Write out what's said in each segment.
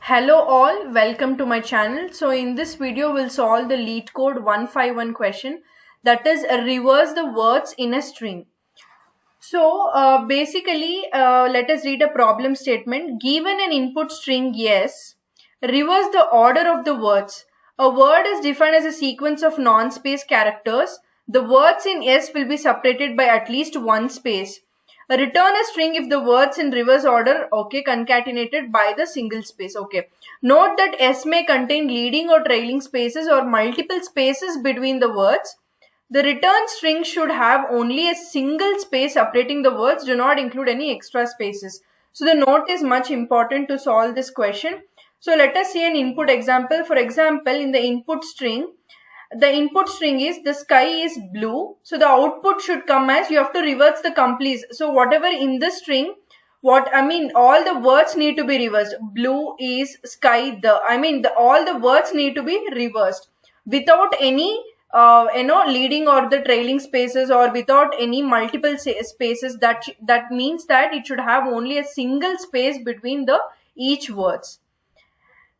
Hello all, welcome to my channel. So in this video we'll solve the LeetCode 151 question, that is reverse the words in a string. So basically let us read a problem statement. Given an input string yes, reverse the order of the words. A word is defined as a sequence of non-space characters. The words in S will be separated by at least one space. Return a string if the words in reverse order, okay, concatenated by the single space, okay. Note that S may contain leading or trailing spaces or multiple spaces between the words. The return string should have only a single space separating the words, do not include any extra spaces. So the note is much important to solve this question. So let us see an input example. For example, in the input string is the sky is blue. So the output should come as you have to reverse the complete. So whatever in the string, all the words need to be reversed. Blue is sky, all the words need to be reversed without any leading or the trailing spaces or without any multiple spaces. That means that it should have only a single space between the each words.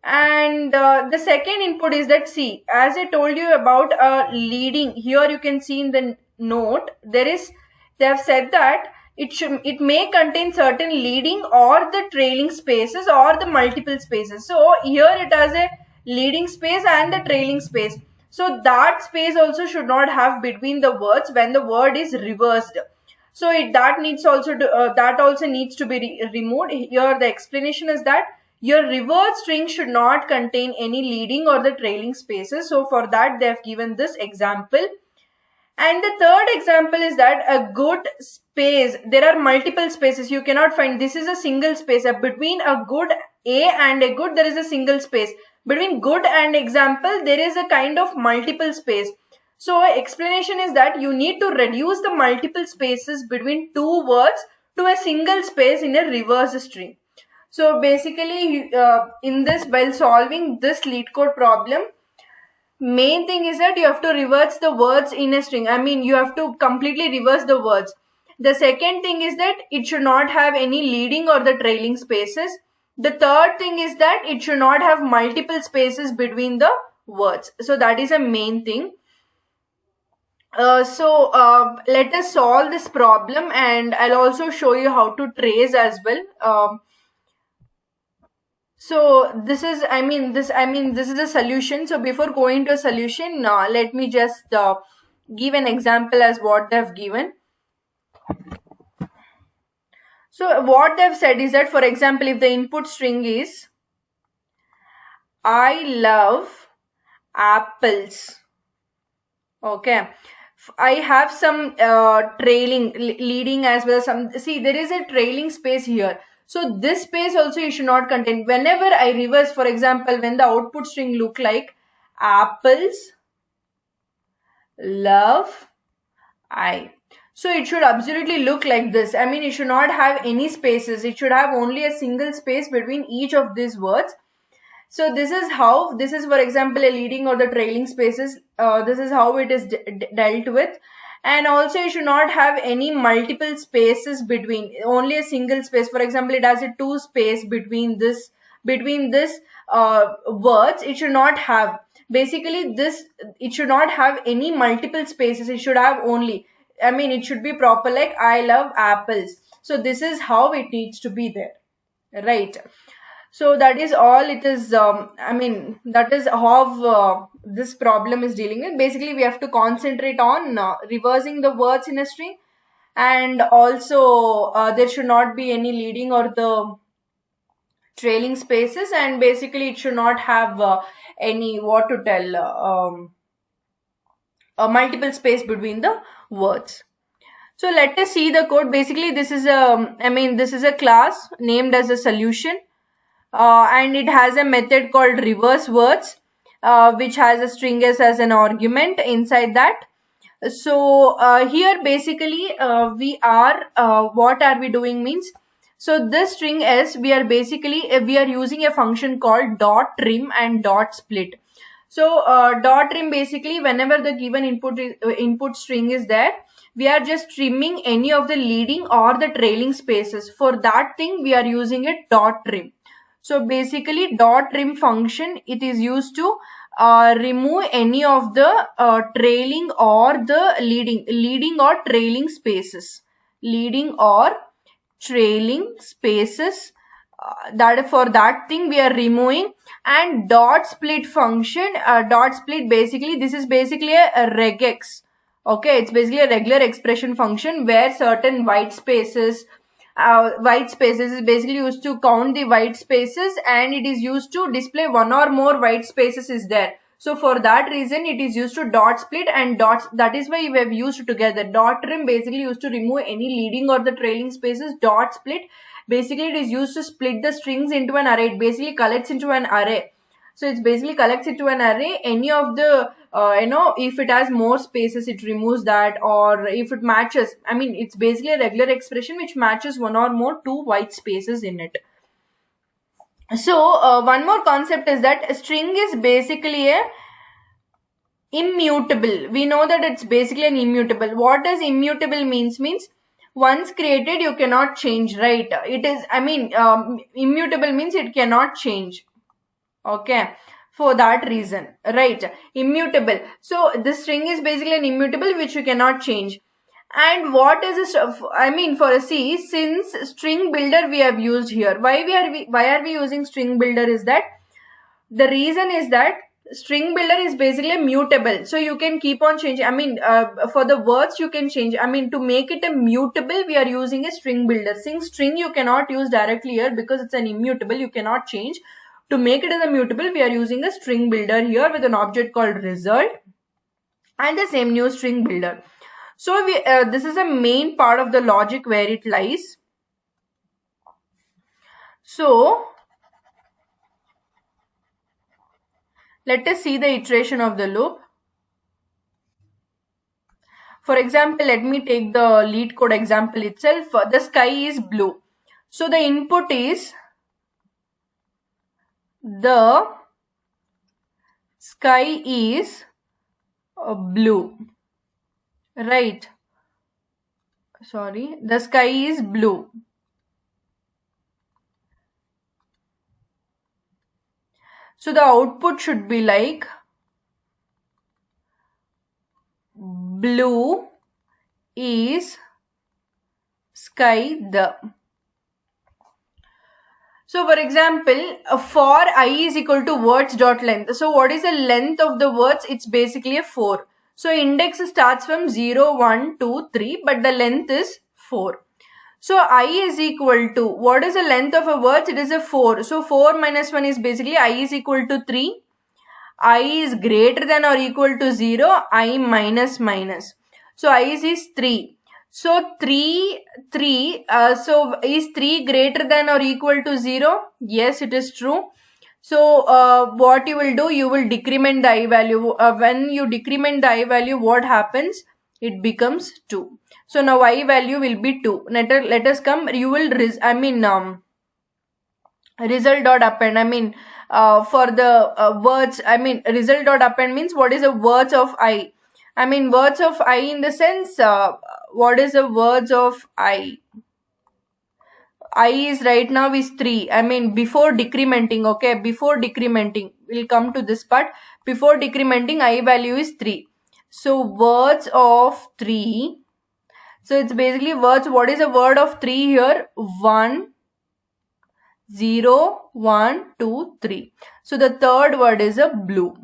And the second input is that, see, as I told you about leading, here you can see in the note they have said that it may contain certain leading or the trailing spaces or the multiple spaces. So here it has a leading space and the trailing space. So that space also should not have between the words when the word is reversed. So that also needs to be removed. Here the explanation is that your reverse string should not contain any leading or the trailing spaces. So for that they have given this example. And the third example is that a good space, there are multiple spaces you cannot find. This is a single space. Between a good A and a good there is a single space. Between good and example there is a kind of multiple space. So explanation is that you need to reduce the multiple spaces between two words to a single space in a reverse string. So basically in this, while solving this LeetCode problem, main thing is that you have to reverse the words in a string. You have to completely reverse the words. The second thing is that it should not have any leading or the trailing spaces. The third thing is that it should not have multiple spaces between the words. So that is a main thing. Let us solve this problem, and I'll also show you how to trace as well. So this is a solution. So before going to a solution, let me just give an example as what they've given. So what they've said is that, for example, if the input string is I love apples, okay, I have some trailing, leading as well. See, there is a trailing space here. So this space also you should not contain. Whenever I reverse, for example, when the output string look like apples love I. So it should absolutely look like this. It should not have any spaces. It should have only a single space between each of these words. So this is for example a leading or the trailing spaces. This is how it is dealt with. And also you should not have any multiple spaces between, only a single space. For example, it has a two space between this words. It should not have, basically it should not have any multiple spaces. It should have only, it should be proper like I love apples. So this is how it needs to be there, right? So that is all it is. That is how this problem is dealing with. Basically, we have to concentrate on reversing the words in a string, and also there should not be any leading or the trailing spaces, and basically it should not have any a multiple space between the words. So let us see the code. Basically, this is a class named as a solution. And it has a method called reverse words, which has a string s as an argument inside that. So here basically what are we doing means, so this string s, we are using a function called dot trim and dot split. So dot trim, basically whenever the given input string is there, we are just trimming any of the leading or the trailing spaces. For that thing we are using a dot trim. So basically dot trim function, it is used to remove any of the trailing or the leading or trailing spaces. Leading or trailing spaces, that for that thing we are removing. And dot split function, dot split, basically this is basically a regex. Okay, it's basically a regular expression function where certain white spaces is basically used to count the white spaces, and it is used to display one or more white spaces is there. So for that reason it is used to dot split and dots. That is why we have used together. Dot trim basically used to remove any leading or the trailing spaces. Dot split, basically it is used to split the strings into an array. It basically collects into an array. So it's basically collects into an array. Any of the if it has more spaces, it removes that, or if it matches, I mean it's basically a regular expression which matches one or more two white spaces in it. So one more concept is that a string is basically a immutable. We know that it's basically an immutable. What does immutable means? Means once created you cannot change, right? It is, I mean, immutable means it cannot change. Okay, for that reason, right? Immutable. So this string is basically an immutable which you cannot change. And what is this? I mean, for a C, since string builder we have used here. Why are we using string builder? Is that the reason is that string builder is basically mutable, so you can keep on changing. I mean, for the words you can change. I mean, to make it a mutable, we are using a string builder. Since string you cannot use directly here because it's an immutable, you cannot change. To make it as a mutable, we are using a string builder here with an object called result and the same new string builder. So this is a main part of the logic where it lies. So let us see the iteration of the loop. For example, let me take the LeetCode example itself. The sky is blue. So the input is the sky is blue, right? Sorry, the sky is blue. So the output should be like blue is sky the. So for example, for I is equal to words dot length. So what is the length of the words? It's basically a 4. So index starts from 0, 1, 2, 3, but the length is 4. So I is equal to, what is the length of a word? It is a 4. So 4 minus 1 is basically I is equal to 3. I is greater than or equal to 0. I minus minus. So I is 3. So 3, so is 3 greater than or equal to 0? Yes, it is true. So what you will do, you will decrement the I value. When you decrement the I value, what happens? It becomes 2. So now I value will be 2. Let us come, you will, result dot append. I mean, for the words, I mean, result dot append means what is the words of I. I mean, words of I in the sense, what is the words of I? I is right now is 3. I mean, before decrementing, okay, before decrementing, we'll come to this part. Before decrementing, I value is 3. So, words of 3. So, it's basically words. What is a word of 3 here? 1, 0, 1, 2, 3. So, the third word is a blue.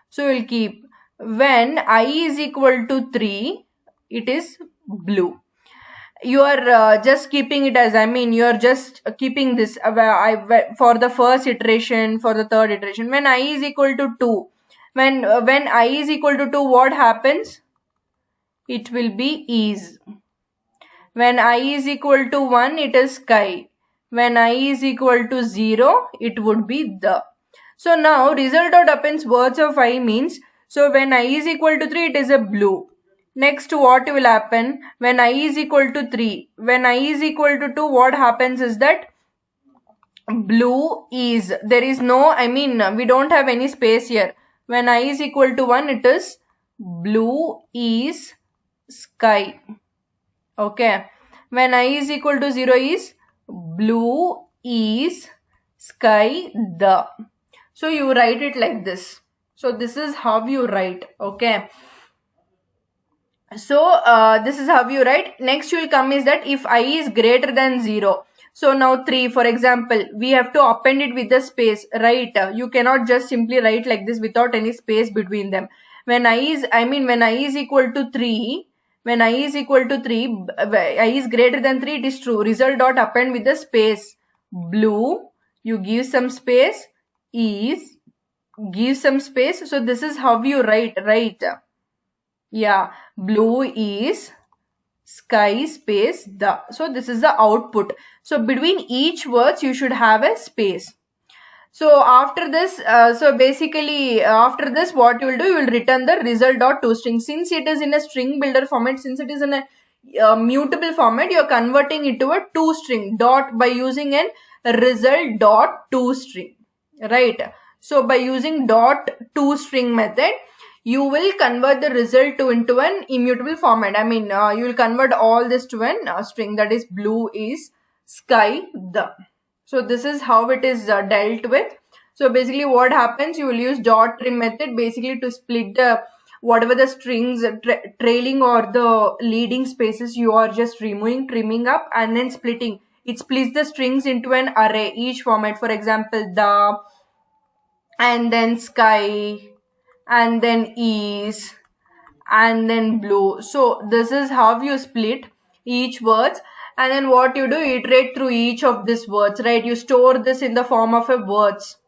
So, we'll keep when I is equal to 3, it is blue. You are just keeping it as, I mean, you are just keeping this for the first iteration, for the third iteration. When I is equal to 2, when I is equal to 2, what happens? It will be is. When I is equal to 1, it is sky. When I is equal to 0, it would be the. So now result dot appends words of I means, so when I is equal to 3, it is a blue. Next, what will happen? When I is equal to 3, when I is equal to 2, what happens is that blue is, there is no, I mean, we don't have any space here. When I is equal to 1, it is blue is sky. Okay. When I is equal to 0 is blue is sky, the. So you write it like this. So this is how you write. Okay. So this is how you write. Next will come is that if I is greater than 0. So now 3, for example, we have to append it with the space, right? You cannot just simply write like this without any space between them. When I is equal to 3, when I is equal to 3, I is greater than 3, it is true. Result dot append with the space. Blue, you give some space, is, give some space. So this is how you write, right? Yeah, blue is sky space the. So this is the output. So between each words you should have a space. So after this, after this what you will do, you will return the result dot toString. Since it is in a string builder format, since it is in a mutable format, you are converting it to a toString dot by using an result dot toString, right? So by using dot toString method, you will convert the result into an immutable format. You will convert all this to an string, that is blue is sky the. So this is how it is dealt with. So basically what happens, you will use dot trim method basically to split the whatever the strings trailing or the leading spaces you are just removing, trimming up and then splitting. It splits the strings into an array, each format. For example, the, and then sky, and then is, and then blue. So this is how you split each words. And then what you do, iterate through each of these words, right? You store this in the form of a words.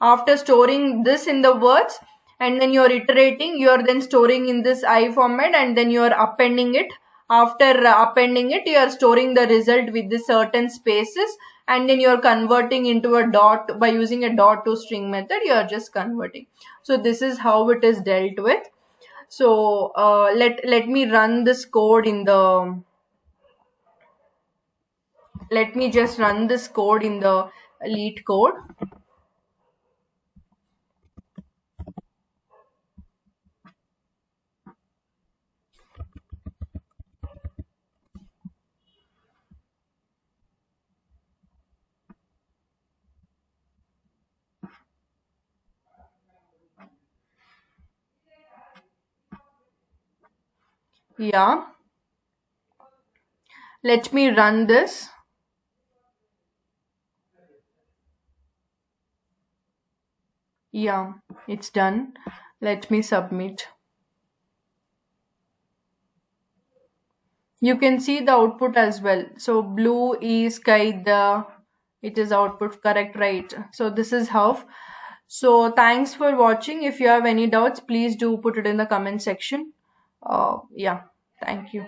After storing this in the words, and then you're iterating, you're then storing in this I format, and then you're appending it. After appending it, you are storing the result with the certain spaces, and then you're converting into a dot by using a dot toString method. You are just converting. So this is how it is dealt with. So let me run this code in the, let me just run this code in the LeetCode. Yeah, let me run this. Yeah, it's done. Let me submit. You can see the output as well. So blue is sky the, it is output correct, right? So this is how. So thanks for watching. If you have any doubts, please do put it in the comment section. Yeah, thank you.